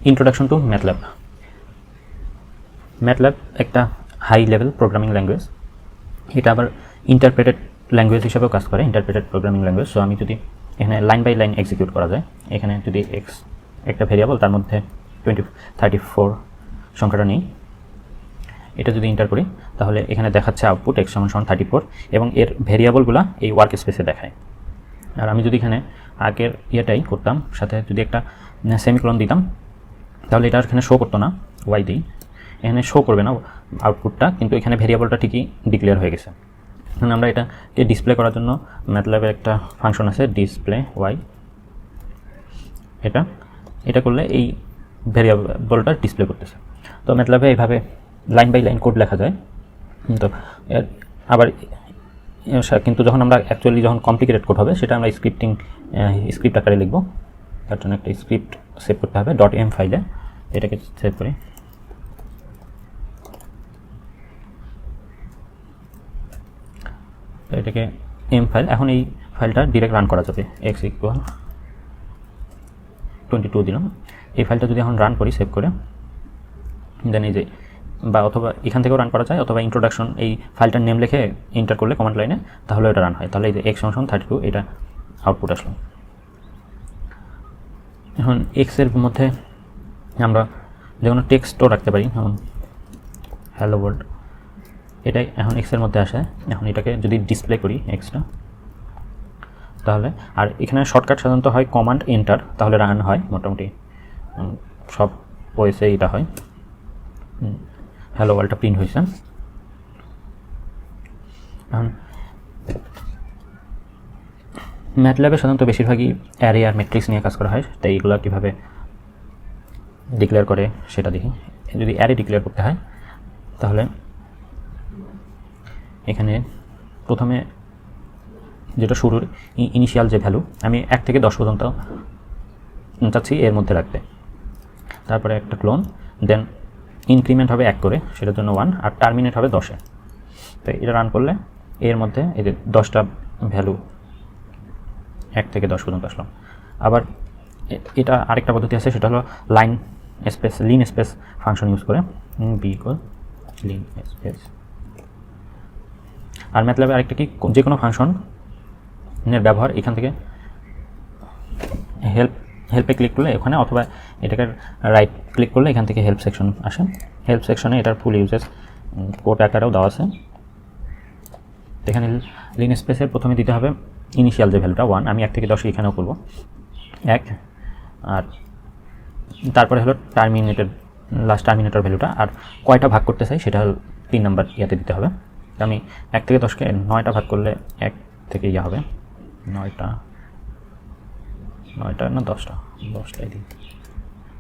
Introduction to MATLAB. MATLAB একটা high level programming language, এটা আবার ইন্টারপ্রেটেড ল্যাঙ্গুয়েজ হিসেবেও কাজ করে, ইন্টারপ্রেটেড প্রোগ্রামিং ল্যাঙ্গুয়েজ। সো আমি যদি এখানে লাইন বাই লাইন এক্সিকিউট করা যায়, এখানে যদি এক্স একটা ভেরিয়েবল, তার মধ্যে 34 সংখ্যাটা নেই, এটা যদি ইন্টার করি তাহলে এখানে দেখাচ্ছে আউটপুট x = 34 এবং এর ভেরিয়েবলগুলো এই ওয়ার্ক স্পেসে দেখায়। আর আমি যদি এখানে আগের ইয়েটাই করতাম, সাথে যদি একটা সেমিকোলন দিতাম, তাহলে এটা এখানে শো করতো না, ওয়াই দিই, এখানে শো করবে না আউটপুটটা, কিন্তু এখানে ভেরিয়েবলটা ঠিকই ডিক্লেয়ার হয়ে গেছে। এখন আমরা এটাকে ডিসপ্লে করার জন্য ম্যাটল্যাবের একটা ফাংশন আছে ডিসপ্লে ওয়াই, এটা করলে এই ভেরিয়েবলটা ডিসপ্লে করতেছে। তো ম্যাটল্যাবে এইভাবে লাইন বাই লাইন কোড লেখা যায়। তো আবার কিন্তু যখন আমরা অ্যাকচুয়ালি যখন কমপ্লিকেটেড কোড হবে, সেটা আমরা স্ক্রিপ্ট আকারে লিখব। তার জন্য একটা স্ক্রিপ্ট সেভ করতে হবে .m ফাইলে, এটাকে সেভ করি। এটাকে m ফাইল, এখন এই ফাইলটা ডিরেক্ট রান করা যাবে। x = 22 দিলাম। এই ফাইলটা যদি এখন রান করি সেভ করে, দেন এই যে বা অথবা এখান থেকেও রান করা যায়, অথবা ইন্ট্রোডাকশন এই ফাইলটার নেম লিখে এন্টার করলে কমান্ড লাইনে, তাহলে এটা রান হয়। তাহলে এই যে x = 32 এটা আউটপুট আসলো। এখন এক্স এর মধ্যে আমরা যে কোনো টেক্সটও রাখতে পারি, যেমন হ্যালো ওয়ার্ল্ড, এটাই এখন এক্স এর মধ্যে আসে। এখন এটাকে যদি ডিসপ্লে করি এক্সটা, তাহলে আর এখানে শর্টকাট সাধারণত হয় কমান্ড এন্টার, তাহলে রান হয় মোটামুটি সব ওয়েসে এটা হয়। হ্যালো ওয়ার্ল্ডটা প্রিন্ট হয়েছে। এখন ম্যাটল্যাবে সাধারণত বেশিরভাগই অ্যারে আর ম্যাট্রিক্স নিয়ে কাজ করা হয়, তাই এগুলো কীভাবে ডিক্লেয়ার করে সেটা দেখি। যদি অ্যারে ডিক্লেয়ার করতে হয়, তাহলে এখানে প্রথমে যেটা শুরুর ইনিশিয়াল যে ভ্যালু, আমি 1 থেকে 10 পর্যন্ত চাচ্ছি এর মধ্যে রাখতে। তারপরে একটা ক্লোন, দেন ইনক্রিমেন্ট হবে 1 করে, সেটার জন্য 1, আর টার্মিনেট হবে 10-এ। তো এটা রান করলে এর মধ্যে এই যে 10টা ভ্যালু 1 থেকে 10 পর্যন্ত আসলো। আবার এটা আরেকটা পদ্ধতি আছে, সেটা হলো লিন স্পেস ফাংশন ইউজ করে, b = লিন স্পেস। আর ম্যাটল্যাবে আরেকটা কি, যে কোনো ফাংশনের ব্যবহার এখান থেকে হেল্পে ক্লিক করলে ওখানে, অথবা এটাকে রাইট ক্লিক করলে এখান থেকে হেল্প সেকশন আসে। হেল্প সেকশনে এটার ফুল ইউজেস কোড আকারেও দেওয়া আছে। এখানে লিন স্পেসের প্রথমে দিতে হবে ইনিশিয়াল যে ভ্যালুটা 1, আমি 1 থেকে 10 এখানেও করব 1, আর তারপরে হলো লাস্ট টার্মিনেটর ভ্যালুটা, আর কয়টা ভাগ করতে চাই সেটা 3 নাম্বার ইয়াতে দিতে হবে। আমি 1 থেকে 10কে 9টা ভাগ করলে 1 থেকে ইয়া হবে 9টা না 10টাই দিই,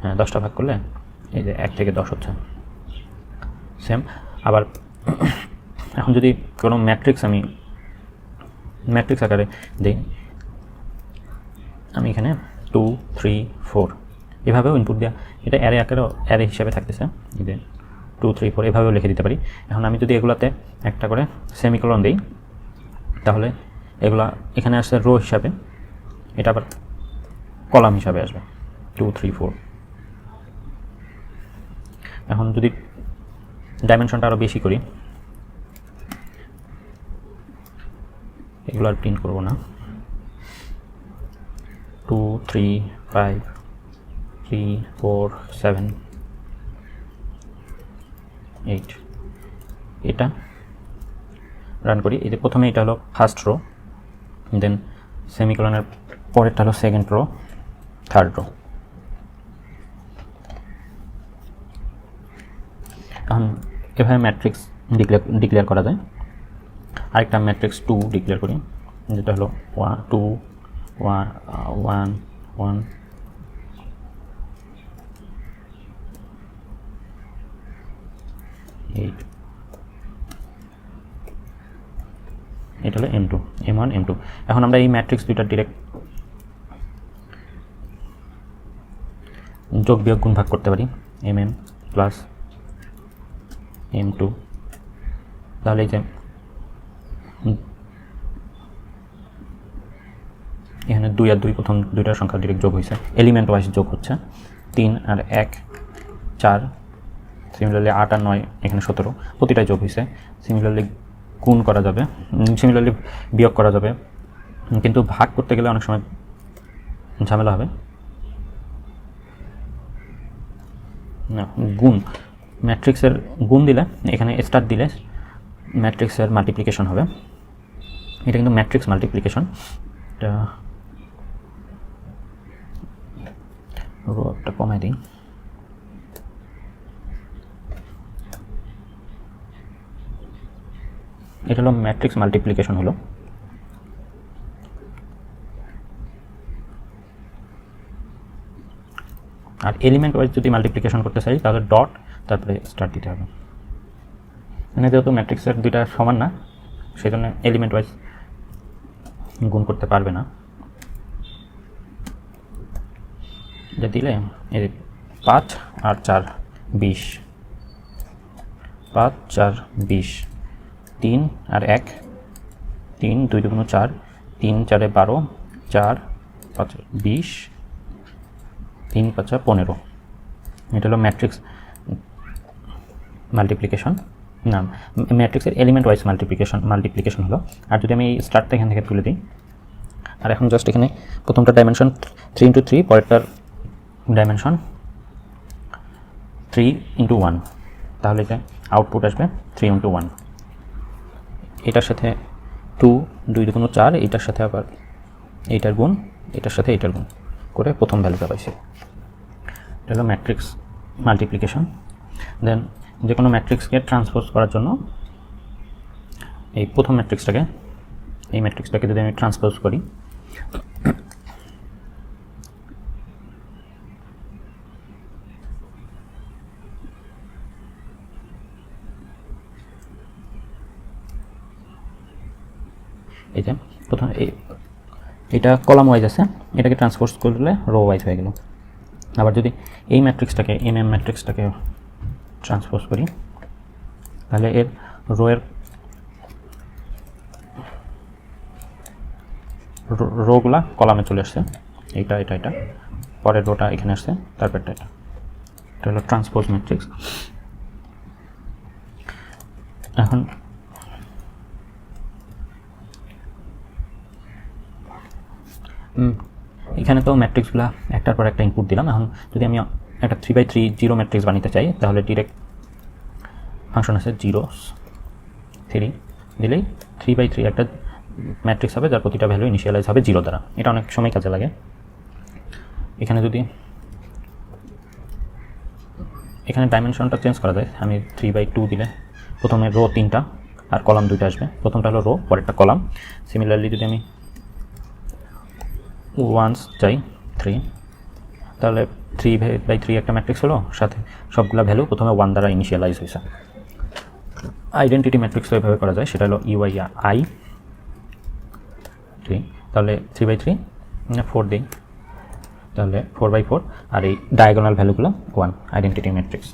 হ্যাঁ 10টা ভাগ করলে এই যে 1 থেকে 10 হচ্ছে সেম। আবার এখন যদি কোনো আমি ম্যাট্রিক্স আকারে দিই, আমি এখানে 2, 3, 4 এভাবেও ইনপুট দেওয়া, এটা অ্যারে হিসাবে থাকতেছে, এই যে 2, 3, 4 এভাবেও লিখে দিতে পারি। এখন আমি যদি এগুলাতে একটা করে সেমিকোলন দিই, তাহলে এগুলা এখানে আসছে রো হিসাবে, এটা আবার কলাম হিসাবে আসবে 2, 3, 4। এখন যদি ডাইমেনশনটা আরও বেশি করি, এগুলো আর প্রিন্ট করবো না, 2, 3, 5, 3, 4, 7, 8 এটা রান করি। এই যে প্রথমে এটা হলো ফার্স্ট রো, দেন সেমিকোলনের পরেরটা হলো সেকেন্ড রো, থার্ড রো। এখন এভাবে ম্যাট্রিক্স ডিক্লেয়ার করা যায়। আরেকটা ম্যাট্রিক্স 2 ডিক্লেয়ার করি, যেটা হলো 2, 1, 1, এটা হলো m2, m1, m2। এখন আমরা এই ম্যাট্রিক্স দুইটা ডিরেক্ট যোগ বিয়োগ গুণ ভাগ করতে পারি, mm প্লাস m2, তাহলে এই যে এখানে 2 আর 2 প্রথম দুইটার সংখ্যা ডিরেক্ট যোগ হয়েছে, এলিমেন্ট ওয়াইজ যোগ হচ্ছে। 3 আর 1 4, সিমিলারলি 8 আর 9 এখানে 17, প্রতিটাই যোগ হয়েছে। সিমিলারলি গুণ করা যাবে, সিমিলারলি বিয়োগ করা যাবে, কিন্তু ভাগ করতে গেলে অনেক সময় ঝামেলা হবে। না, গুণ, ম্যাট্রিক্সের গুণ দিলে এখানে স্টার দিলে ম্যাট্রিক্সের মাল্টিপ্লিকেশন হবে। এটা কিন্তু ম্যাট্রিক্স মাল্টিপ্লিকেশন। এটা রোটা কমাই দিই। এটা হলো ম্যাট্রিক্স মাল্টিপ্লিকেশন হলো। আর এলিমেন্ট ওয়াইজ যদি মাল্টিপ্লিকেশন করতে চাই তাহলে ডট তারপরে স্টার দিতে হবে। মানে যেহেতু ম্যাট্রিক্সের দুইটা সমান না, সেই জন্য এলিমেন্ট ওয়াইজ গুণ করতে পারবে না। যা দিলে এই 5 আর 4 20, 5 4 20, 3 আর 1 3, 2 2 4, 3 4 12, 4 5 20, 3 5 15। এটা হলো ম্যাট্রিক্স মাল্টিপ্লিকেশন, না ম্যাট্রিক্সের এলিমেন্ট ওয়াইজ মাল্টিপ্লিকেশন হলো। আর যদি আমি স্টার্টটা এখান থেকে তুলে দিই, আর এখন জাস্ট এখানে প্রথমটা ডাইমেনশন 3 × 3, পরেরটার ডাইমেনশন 3 × 1, তাহলে এটা আউটপুট আসবে 3 × 1। এটার সাথে 2 2 2 4, এটার সাথে আবার এইটার গুণ, এটার সাথে এইটার গুণ করে প্রথম ভ্যালুটা পাইছে। এটা হলো ম্যাট্রিক্স মাল্টিপ্লিকেশন। দেন যে কোনো ম্যাট্রিক্সকে ট্রান্সপোজ করার জন্য এই প্রথম ম্যাট্রিক্সটাকে, এই ম্যাট্রিক্সটাকে যদি আমি ট্রান্সপোজ করি, এই যে প্রথম এটা কলাম ওয়াইজ আছে, এটাকে ট্রান্সপোজ করলে রো ওয়াইজ হয়ে গেল। আবার যদি এই ম্যাট্রিক্সটাকে ম্যাট্রিক্সটাকে ট্রান্সপোজ করি, তাহলে এর রোগুলা কলামে চলে আসছে। এটা এটা এটা পরের রোটা এখানে আসছে, তারপরটা এটা হলো ট্রান্সপোজ ম্যাট্রিক্স। এখন এখানে তো ম্যাট্রিক্সগুলো একটার পর একটা ইনপুট দিলাম। এখন যদি আমি একটা 3/3 জিরো ম্যাট্রিক্স বানাতে চাই, তাহলে ডিরেক্ট ফাংশন আছে 0 3 দিলেই 3/3 একটা ম্যাট্রিক্স হবে, যার প্রতিটা ভ্যালু ইনিশিয়ালাইজ হবে 0 দ্বারা। এটা অনেক সময় কাজে লাগে। এখানে যদি এখানে ডাইমেনশনটা চেঞ্জ করা যায়, আমি 3/2 দিলে প্রথমে রো 3টা আর কলাম 2টা আসবে। প্রথমটা হলো রো, পরেরটা কলাম। সিমিলারলি যদি আমি 1 চাই 3, তাহলে 3/3 একটা ম্যাট্রিক্স হলো, সাথে সবগুলা ভ্যালু প্রথমে 1 দ্বারা ইনিশিয়ালাইজ হয়েছে। আইডেন্টিটি ম্যাট্রিক্স এভাবে করা যায়, সেটা হলো UII 3, তাহলে 3/3 4 দিই, তাহলে 4/4, আর এই ডায়াগোনাল ভ্যালুগুলো 1, আইডেন্টিটি ম্যাট্রিক্স।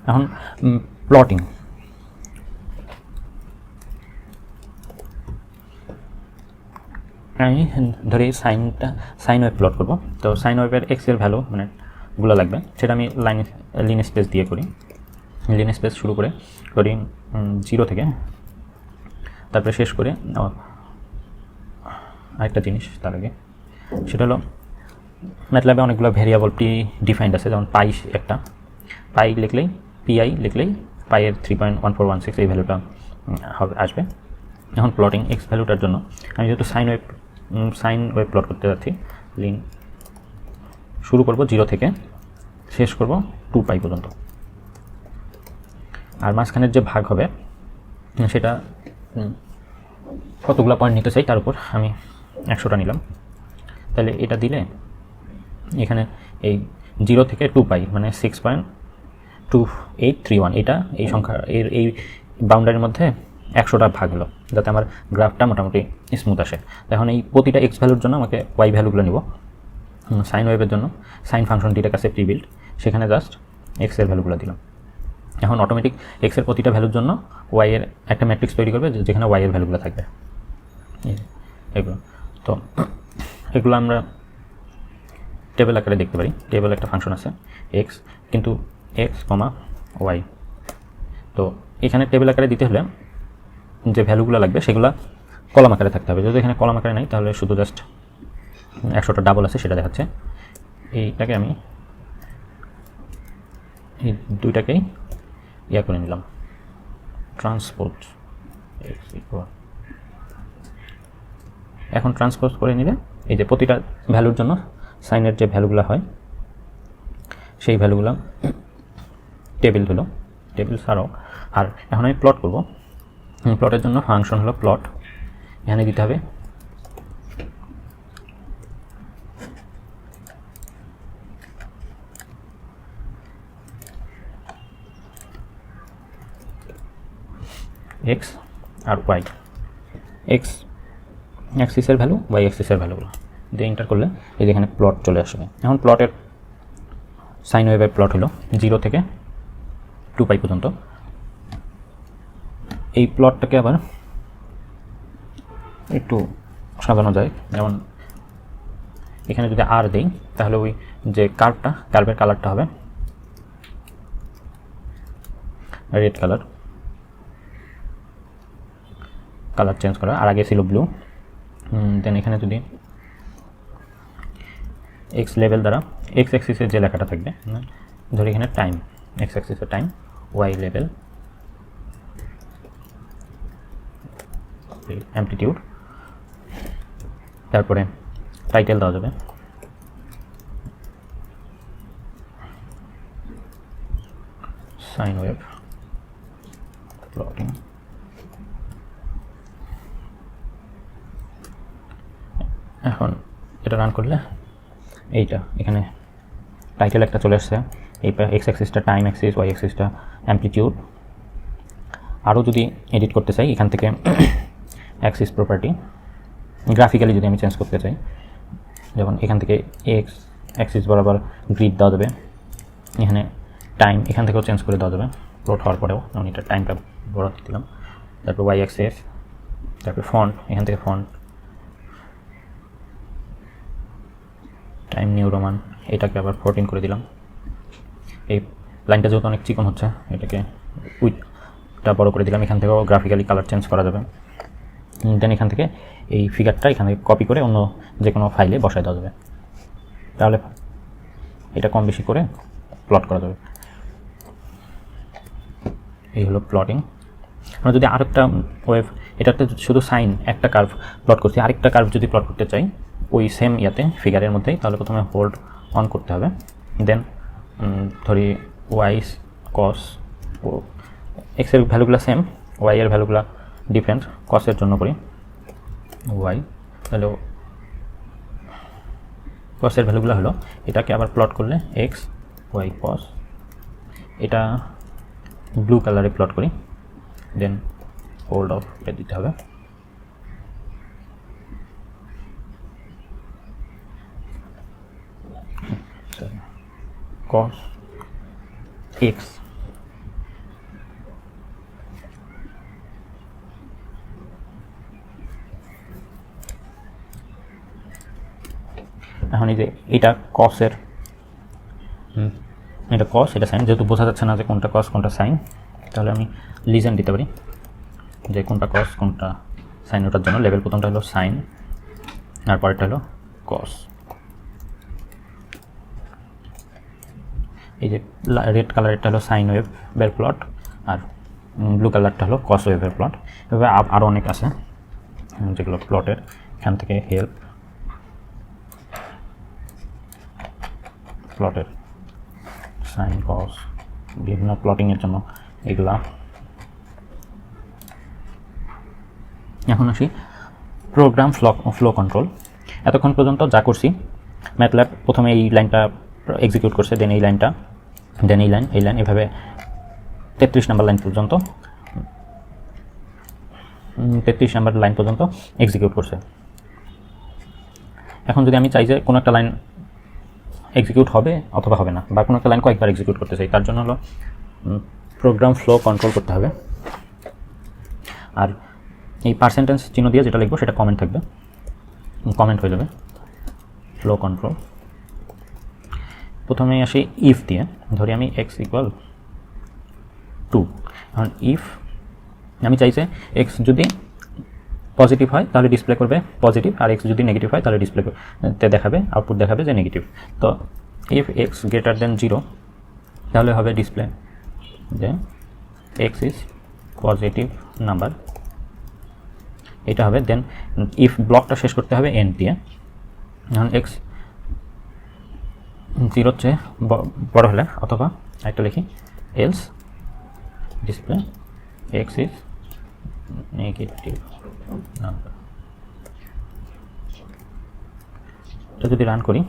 এখন প্লটিং, আমি ধরি সাইন ওয়েভ প্লট করবো। তো সাইন ওয়েভের এক্সের ভ্যালু মানে গুলো লাগবে, সেটা আমি লিনস্পেস দিয়ে করি। লিনস্পেস শুরু করি 0 থেকে, তারপরে শেষ করে আরেকটা জিনিস তার আগে, সেটা হলো ম্যাটল্যাবে অনেকগুলো ভেরিয়েবল ডিফাইন্ড আছে, যেমন পাই একটা, পাই লিখলেই পিআই লিখলেই পাইয়ের 3.1416 এই ভ্যালুটা হবে আসবে। এখন প্লটিং এক্স ভ্যালুটার জন্য আমি যেহেতু সাইন ওয়েভ প্লট করতে যাচ্ছি, শুরু করব 0 থেকে, শেষ করব 2π পর্যন্ত। আর মাঝখানের যে ভাগ হবে সেটা কতগুলো পয়েন্ট নিতে চাই তার উপর আমি 100টা নিলাম। তাহলে এটা দিলে এখানে এই 0 থেকে 2π মানে 6.2831, এটা এই সংখ্যা এই বাউন্ডারির মধ্যে 100টা ভাগ হলো, যাতে আমার গ্রাফটা মোটামুটি স্মুথ আসে। এখন এই প্রতিটা এক্স ভ্যালুর জন্য আমাকে ওয়াই ভ্যালুগুলো নিব। সাইন ওয়েভের জন্য সাইন ফাংশনটির কাছে প্রিবিল্ড, সেখানে জাস্ট এক্সের ভ্যালুগুলো দিলাম। এখন অটোমেটিক এক্সের প্রতিটা ভ্যালুর জন্য ওয়াইয়ের একটা ম্যাট্রিক্স তৈরি করবে, যেখানে ওয়াইয়ের ভ্যালুগুলো থাকবে এগুলো। তো এগুলো আমরা টেবিল আকারে দেখতে পারি। টেবিল একটা ফাংশন আছে এক্স, কিন্তু এক্স কমা ওয়াই। তো এখানে টেবিল আকারে দিতে হলে যে ভ্যালুগুলো লাগবে সেগুলো কলাম আকারে থাকতে হবে। যদি এখানে কলাম আকারে নাই তাহলে শুধু জাস্ট 100টা ডাবল আছে সেটা দেখাচ্ছে। এইটাকে আমি এই দুইটাকেই ইয়া করে নিলাম, ট্রান্সপোজ এক্স ইকুয়াল। এখন ট্রান্সপোজ করে নিলে এই যে প্রতিটা ভ্যালুর জন্য সাইনের যে ভ্যালুগুলো হয় সেই ভ্যালুগুলো টেবিল হলো, টেবিল ছাড়াও। আর এখন আমি প্লট করব। প্লটের জন্য ফাংশন হলো প্লট। এখানে দিতে হবে এক্স আর ওয়াই। এক্স অ্যাক্সিসের ভ্যালু, ওয়াই অ্যাক্সিসের ভ্যালুগুলো দিয়ে এন্টার করলে এই যে এখানে প্লট চলে আসবে। এখন প্লটের সাইন ওয়েভের প্লট হলো 0 থেকে 2π পর্যন্ত। এই প্লটটাকে আবার একটু সাজানো যায়, যেমন এখানে যদি আর দেই তাহলে ওই যে কার্ভের কালারটা হবে রেড কালার, কালার চেঞ্জ করা। আর আগে ছিল ব্লু। দেন এখানে যদি এক্স লেভেল দ্বারা এক্স অ্যাক্সিসের যে লেখাটা থাকবে, ধরি এখানে টাইম, এক্স অ্যাক্সিসের টাইম, ওয়াই লেভেল অ্যামপ্লিটিউড, তারপরে টাইটেল দেওয়া যাবে সাইন ওয়েভ প্লটিং। এখন এটা রান করলে এইটা এখানে টাইটেল একটা চলে আসছে। এই এক্স অ্যাক্সিসটা টাইম অ্যাক্সিস, ওয়াই অ্যাক্সিসটা অ্যামপ্লিটিউড। আরও যদি এডিট করতে চাই এখান থেকে অ্যাক্সিস প্রপার্টি গ্রাফিক্যালি যদি আমি চেঞ্জ করতে চাই, যেমন এখান থেকে এক্স অ্যাক্সিস বরাবর গ্রিড দেওয়া যাবে। এখানে টাইম এখান থেকেও চেঞ্জ করে দেওয়া যাবে প্লট হওয়ার পরেও, যেমন এটা টাইমটা বড় দিলাম। তারপর ওয়াই অ্যাক্সিস, তারপর ফন্ট, এখান থেকে ফন্ট টাইম নিউ রোমান, এটাকে আবার 14 করে দিলাম। এই লাইনটা যেহেতু অনেক চিকন হচ্ছে এটাকে উইথটা বড় করে দিলাম। এখান থেকেও গ্রাফিক্যালি কালার চেঞ্জ করা যাবে। দেন এখান থেকে এই ফিগারটা এখান থেকে কপি করে অন্য যে কোনো ফাইলে বসায় দেওয়া যাবে, তাহলে এটা কম বেশি করে প্লট করা যাবে। এই হলো প্লটিং। আমরা যদি আরেকটা ওয়েভ, এটাতে শুধু সাইন একটা কার্ভ প্লট করছি, আরেকটা কার্ভ যদি প্লট করতে চাই ওই সেম ইয়াতে ফিগারের মধ্যেই, তাহলে প্রথমে হোল্ড অন করতে হবে। দেন ধরি ওয়াই কস, ও এক্সের ভ্যালুগুলো সেম, ওয়াই এর ভ্যালুগুলো ডিফারেন্ট। কসের জন্য করি ওয়াই, তাহলে কসের ভ্যালুগুলো হলো, এটাকে আবার প্লট করলে এক্স ওয়াই কস। এটা ব্লু কালারে প্লট করি, দেন হোল্ড অফ দিতে হবে। cos x এখন এই যে এটা কসের, এটা কস এটা সাইন, যেহেতু বোঝা যাচ্ছে না যে কোনটা কস কোনটা সাইন, তাহলে আমি লিজেন্ড দিতে পারি যে কোনটা কস কোনটা সাইন। ওটার জন্য লেভেল প্রথমটা হলো সাইন আর পরেরটা হলো কস। এই যে রেড কালারটা হলো সাইন ওয়েভের প্লট আর ব্লু কালারটা হলো কস ওয়েভের প্লট। এভাবে আরও অনেক আছে যেগুলো প্লটের, এখান থেকে হেল্প প্লটের সাইন কস, বিভিন্ন প্লটিংয়ের জন্য এগুলা। এখন আসি প্রোগ্রাম ফ্লো কন্ট্রোল। এতক্ষণ পর্যন্ত যা করছি, ম্যাটল্যাব প্রথমে এই লাইনটা এক্সিকিউট করছে, দেন এই লাইনটা, দেন এই লাইন, এভাবে 33 নম্বর লাইন পর্যন্ত 33 নম্বর লাইন পর্যন্ত এক্সিকিউট করছে। এখন যদি আমি চাই যে কোনো একটা লাইন এক্সিকিউট হবে অথবা হবে না, বা কোনো একটা লাইন কয়েকবার এক্সিকিউট করতে চাই, তার জন্য হলো প্রোগ্রাম ফ্লো কন্ট্রোল করতে হবে। আর এই পার্সেন্টেজ চিহ্ন দিয়ে যেটা লিখবো সেটা কমেন্ট থাকবে, কমেন্ট হয়ে যাবে ফ্লো কন্ট্রোল। প্রথমে আসি ইফ দিয়ে, ধরি আমি x ইকুয়াল 2। এখন ইফ আমি চাইছে x যদি পজিটিভ হয় তাহলে ডিসপ্লে করবে পজিটিভ, আর x যদি নেগেটিভ হয় তাহলে ডিসপ্লেতে দেখাবে, আউটপুট দেখাবে যে নেগেটিভ। তো ইফ x গ্রেটার দেন 0 তাহলে হবে ডিসপ্লে যে x ইজ পজিটিভ নাম্বার, এটা হবে। দেন ইফ ব্লকটা শেষ করতে হবে এন্ড দিয়ে। এখন x 0 চেয়ে বড় হলে, অথবা একটা লিখি else display x is negative number. এটা যদি রান করি,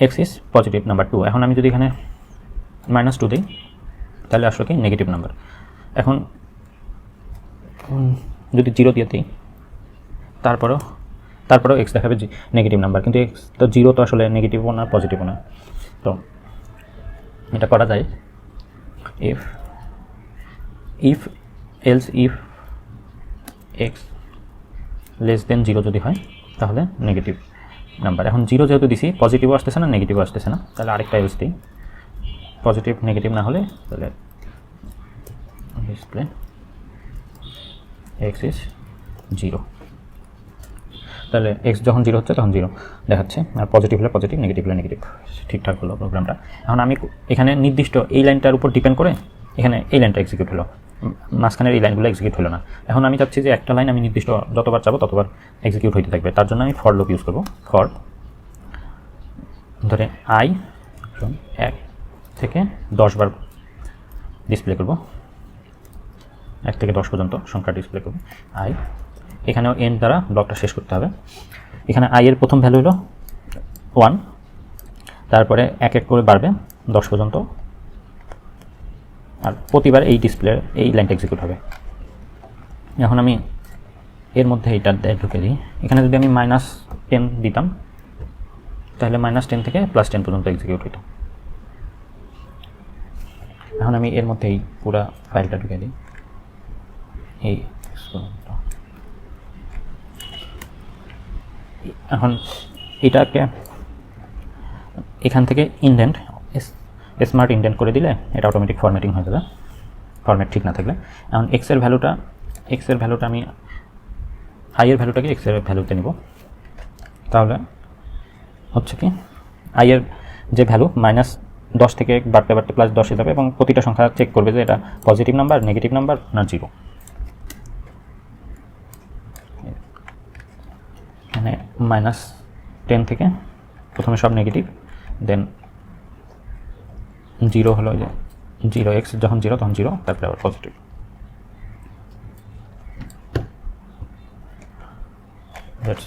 x ইজ পজিটিভ নাম্বার 2। এখন আমি যদি এখানে -2 দিই তাহলে আসলে কি নেগেটিভ নাম্বার। এখন যদি 0 দিয়ে দিই তারপরেও x দেখাবে নেগেটিভ নাম্বার, কিন্তু x তো 0 তো আসলে নেগেটিভও না পজিটিভও না। তো এটা করা যায় if else if x less than 0 যদি হয় তাহলে নেগেটিভ নাম্বার। এখন 0 যেহেতু দিছি, পজিটিভও আসতেছে না নেগেটিভও আসতেছে না, তাহলে আরেকটা এলস দিই। পজিটিভ নেগেটিভ না হলে তাহলে ডিসপ্লে x ইজ 0। তাহলে x যখন 0 হচ্ছে তখন 0 দেখাচ্ছে, আর পজিটিভ হলে পজিটিভ, নেগেটিভ হলে নেগেটিভ। ঠিকঠাক হলো প্রোগ্রামটা। এখন আমি এখানে নির্দিষ্ট এই লাইনটার উপর ডিপেন্ড করে এখানে এই লাইনটা এক্সিকিউট হলো, মাঝখানের এই লাইনগুলো এক্সিকিউট হলো না। এখন আমি চাচ্ছি যে একটা লাইন আমি নির্দিষ্ট যতবার চাবো ততবার এক্সিকিউট হইতে থাকবে। তার জন্য আমি ফর লুপ ইউজ করবো। ফর ধরে i 1 থেকে 10 বার ডিসপ্লে করব, 1 থেকে 10 পর্যন্ত সংখ্যা ডিসপ্লে করব i। এখানেও এন্ড দ্বারা ব্লকটা শেষ করতে হবে। এখানে i এর প্রথম ভ্যালু হলো 1, তারপরে এক এক করে বাড়বে 10 পর্যন্ত, আর প্রতিবার এই ডিসপ্লে এই লাইনটা এক্সিকিউট হবে। এখন আমি এর মধ্যে এইটা ঢুকে দিই। এখানে যদি আমি -10 দিতাম তাহলে -10 থেকে +10 পর্যন্ত এক্সিকিউট হইতো। এখন আমি এর মধ্যে এই পুরো ফাইলটা ঢুকে দিই, এই এখন এটাকে এখান থেকে ইনডেন্ট স্মার্ট ইনডেন্ট করে দিলে এটা অটোমেটিক ফরম্যাটিং হয়ে যাবে, ফরম্যাট ঠিক না থাকলে। এখন x এর ভ্যালুটা আমি i এর ভ্যালুটাকে x এর ভ্যালুতে নিব। তাহলে হচ্ছে কি i এর যে ভ্যালু -10 থেকে বাড়তে বাড়তে +10 হয়ে যাবে, এবং প্রতিটা সংখ্যা চেক করবে যে এটা পজিটিভ নাম্বার, নেগেটিভ নাম্বার না 0। মানে -10 থেকে প্রথমে সব নেগেটিভ, দেন 0 হলো যে 0, x যখন 0 তখন 0, তারপরে আবার পজিটিভ। দ্যাটস